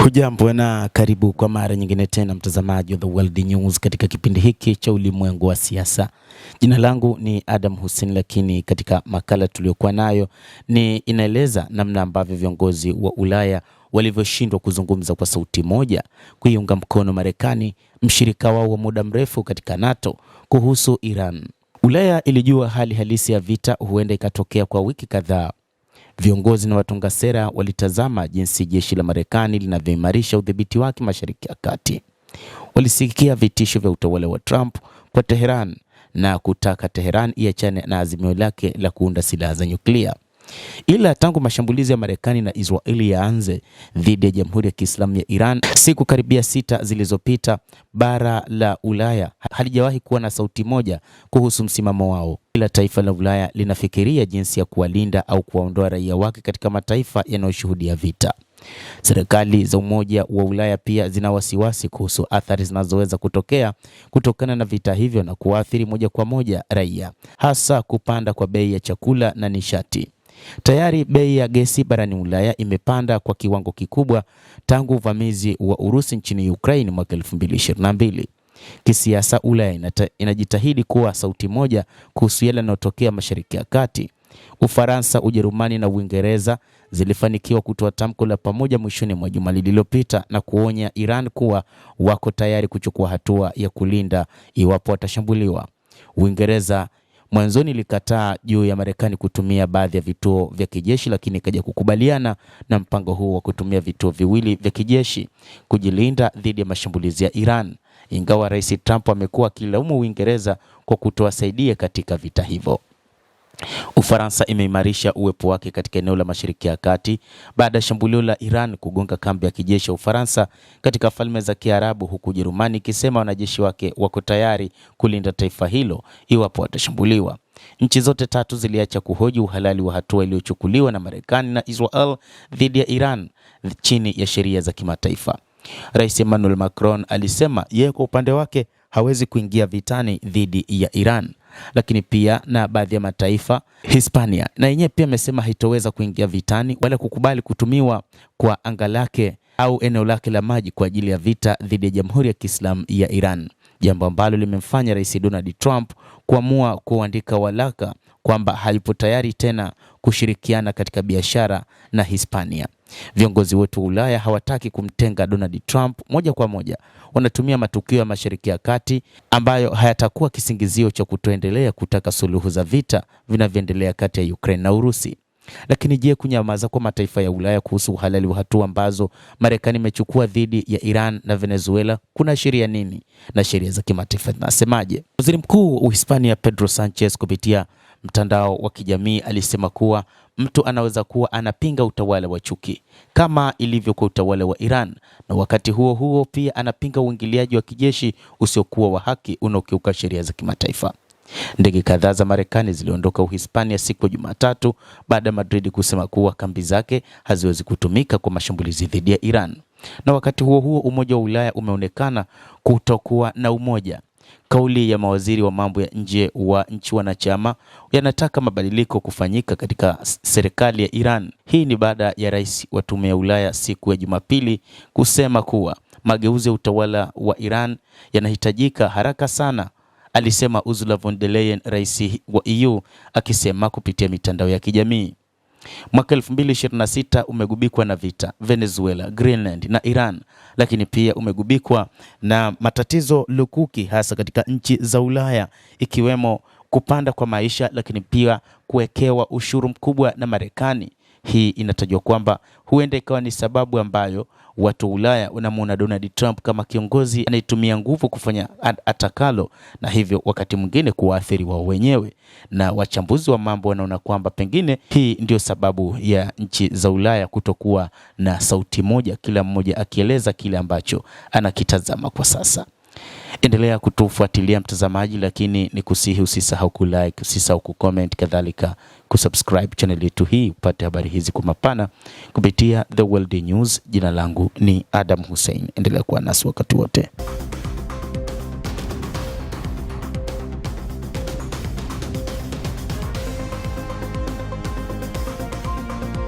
Hujambo na karibu kwa mara nyingine tena mtazamaji wa The World News katika kipindi hiki cha ulimwengu wa siasa. Jina langu ni Adam Hussein, lakini katika makala tuliyokuwa nayo ni inaeleza namna ambavyo viongozi wa Ulaya walivyoshindwa kuzungumza kwa sauti moja kuiunga mkono Marekani, mshirika wao wa muda mrefu katika NATO, kuhusu Iran. Ulaya ilijua hali halisi ya vita huenda ikatokea kwa wiki kadhaa. Viongozi na watunga sera walitazama jinsi jeshi la Marekani linavyoimarisha udhibiti wake Mashariki ya Kati. Walisikia vitisho vya utawala wa Trump kwa Tehran na kutaka Tehran iachane na azimio lake la kuunda silaha za nyuklia. Ila tangu mashambulizi ya Marekani na Israeli yaanze dhidi ya Jamhuri ya Kiislamu ya Iran siku karibia 6 zilizopita, bara la Ulaya halijawahi kuwa na sauti moja kuhusu msimamo wao. Kila taifa la Ulaya linafikiria jinsi ya kuwalinda au kuwaondoa raia wake katika mataifa yanayoshuhudia vita. Serikali za Umoja wa Ulaya pia zina wasiwasi kuhusu athari zinazoweza kutokana na vita hivyo na kuathiri moja kwa moja raia, hasa kupanda kwa bei ya chakula na nishati. Tayari bei ya gesi barani Ulaya imepanda kwa kiwango kikubwa tangu uvamizi wa Urusi nchini Ukraine mwaka 2022. Kisiasa, Ulaya inajitahidi kuwa sauti moja kuhusu yale yanayotokea Mashariki ya Kati. Ufaransa, Ujerumani na Uingereza zilifanikiwa kutoa tamko la pamoja mwishoni mwa juma lililopita na kuonya Iran kuwa wako tayari kuchukua hatua ya kulinda iwapo watashambuliwa. Uingereza mwanzoni ilikataa juu ya Marekani kutumia baadhi ya vituo vya kijeshi, lakini ikaja kukubaliana na mpango huu wa kutumia vituo viwili vya kijeshi kujilinda dhidi ya mashambulizi ya Iran, ingawa Rais Trump amekuwa akilaumu Uingereza kwa kutowasaidia katika vita hivyo. Ufaransa imeimarisha uwepo wake katika eneo la Mashariki ya Kati baada ya shambulio la Iran kugonga kambi ya kijeshi ya Ufaransa katika Falme za Kiarabu, huku Ujerumani ikisema wanajeshi wake wako tayari kulinda taifa hilo iwapo watashambuliwa. Nchi zote tatu ziliacha kuhoji uhalali wa hatua iliyochukuliwa na Marekani na Israel dhidi ya Iran chini ya sheria za kimataifa. Rais Emmanuel Macron alisema yeye kwa upande wake hawezi kuingia vitani dhidi ya Iran, lakini pia na baadhi ya mataifa, Hispania na yenyewe pia amesema haitoweza kuingia vitani wala kukubali kutumiwa kwa anga lake au eneo lake la maji kwa ajili ya vita dhidi ya Jamhuri ya Kiislamu ya Iran, jambo ambalo limemfanya Rais Donald Trump kuamua kuandika waraka kwamba hayupo tayari tena kushirikiana katika biashara na Hispania. Viongozi wetu wa Ulaya hawataki kumtenga Donald Trump moja kwa moja. Wanatumia matukio ya Mashariki ya Kati ambayo hayatakuwa kisingizio cha kutoendelea kutaka suluhu za vita vinavyoendelea kati ya Ukraine na Urusi. Lakini je, kunyamaza kwa mataifa ya Ulaya kuhusu uhalali wa hatua ambazo Marekani imechukua dhidi ya Iran na Venezuela kuna sheria nini na sheria za kimataifa zinasemaje? Waziri Mkuu wa Hispania Pedro Sanchez kupitia mtandao wa kijamii alisema kuwa mtu anaweza kuwa anapinga utawala wa chuki kama ilivyo kwa utawala wa Iran, na wakati huo huo pia anapinga uingiliaji wa kijeshi usiokuwa wa haki unaokiuka sheria za kimataifa. Ndege kadhaa za Marekani ziliondoka Uhispania siku ya Jumatatu baada ya Madrid kusema kuwa kambi zake haziwezi kutumika kwa mashambulizi dhidi ya Iran. Na wakati huo huo Umoja wa Ulaya umeonekana kutokuwa na umoja. Kauli ya mawaziri wa mambo ya nje wa nchi wanachama yanataka mabadiliko kufanyika katika serikali ya Iran. Hii ni baada ya rais wa Tume ya Ulaya siku ya Jumapili kusema kuwa mageuzi ya utawala wa Iran yanahitajika haraka sana, alisema Ursula von der Leyen, rais wa EU, akisema kupitia mitandao ya kijamii. Mwaka 2026 umegubikwa na vita Venezuela, Greenland na Iran, lakini pia umegubikwa na matatizo lukuki hasa katika nchi za Ulaya, ikiwemo kupanda kwa maisha, lakini pia kuwekewa ushuru mkubwa na Marekani. Hii inatajwa kwamba huenda ikawa ni sababu ambayo watu Ulaya wanamuona Donald Trump kama kiongozi anayetumia nguvu kufanya atakalo, na hivyo wakati mwingine kuathiri wao wenyewe. Na wachambuzi wa mambo wanaona kwamba pengine hii ndio sababu ya nchi za Ulaya kutokuwa na sauti moja, kila mmoja akieleza kile ambacho anakitazama kwa sasa. Endelea kutufuatilia mtazamaji, lakini nikusihi usisahau kulike, usisahau kucomment, kadhalika kusubscribe channel yetu hii upate habari hizi kwa mapana kupitia The World News. Jina langu ni Adam Hussein. Endelea kuwa nasi wakati wote.